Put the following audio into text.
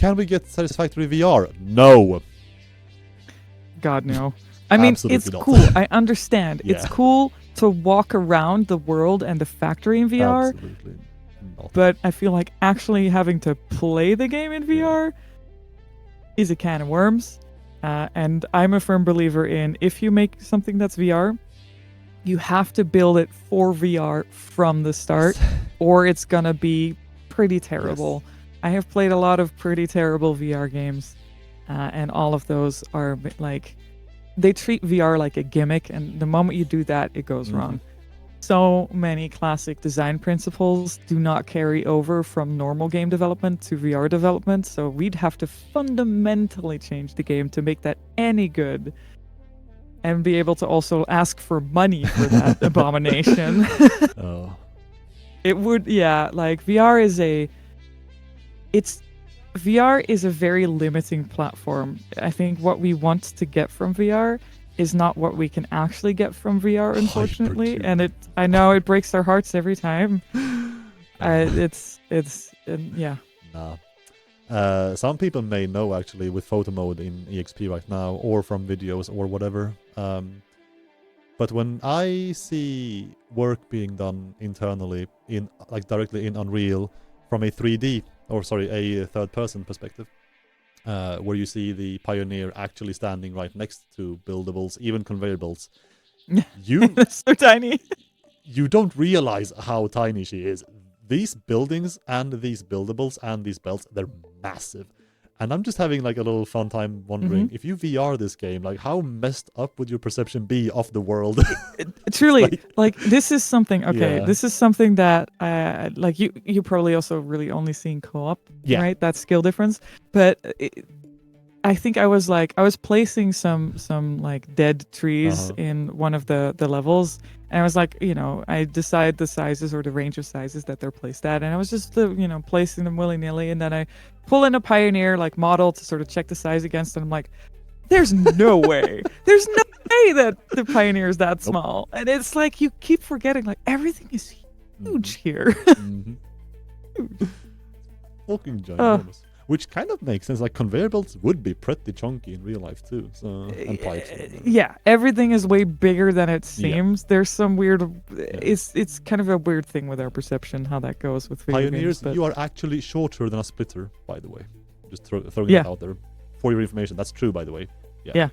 can we get Satisfactory VR? No. God, no. I mean, Absolutely it's not. cool. I understand. Yeah. It's cool to walk around the world and the factory in VR. Absolutely not. But I feel like actually having to play the game in VR is a can of worms. And I'm a firm believer in, if you make something that's VR, you have to build it for VR from the start, or it's gonna be pretty terrible. Yes. I have played a lot of pretty terrible VR games, and all of those are like, they treat VR like a gimmick, and the moment you do that, it goes wrong. So many classic design principles do not carry over from normal game development to VR development, so we'd have to fundamentally change the game to make that any good, and be able to also ask for money for that abomination. Oh. It would, yeah, like VR is a very limiting platform. I think what we want to get from VR is not what we can actually get from VR, unfortunately. And I know it breaks our hearts every time. Yeah. Nah. Some people may know actually with photo mode in EXP right now, or from videos or whatever. But when I see work being done internally in directly in Unreal from a 3D a third-person perspective, where you see the Pioneer actually standing right next to buildables, even conveyor belts, That's so tiny. You don't realize how tiny she is. These buildings and these buildables and these belts, they're massive. And I'm just having like a little fun time wondering, if you VR this game, like how messed up would your perception be of the world? Truly, like this is something, Yeah. this is something that like you probably also really only seen co-op, right? That skill difference. But I think I was placing some like dead trees in one of the levels, and I was like, I decide the sizes or the range of sizes that they're placed at, and I was just placing them willy-nilly, and then I pull in a Pioneer like model to sort of check the size against, and I'm like, there's no way that the Pioneer is that small. And it's like you keep forgetting, like everything is huge here. Fucking ginormous. Which kind of makes sense. Like conveyor belts would be pretty chunky in real life too. So and pipes. Yeah, everything is way bigger than it seems. Yeah. There's some weird. It's kind of a weird thing with our perception how that goes with video Pioneers. games, You are actually shorter throwing it out there. Just throwing it out there for your information. That's true, by the way. Yeah.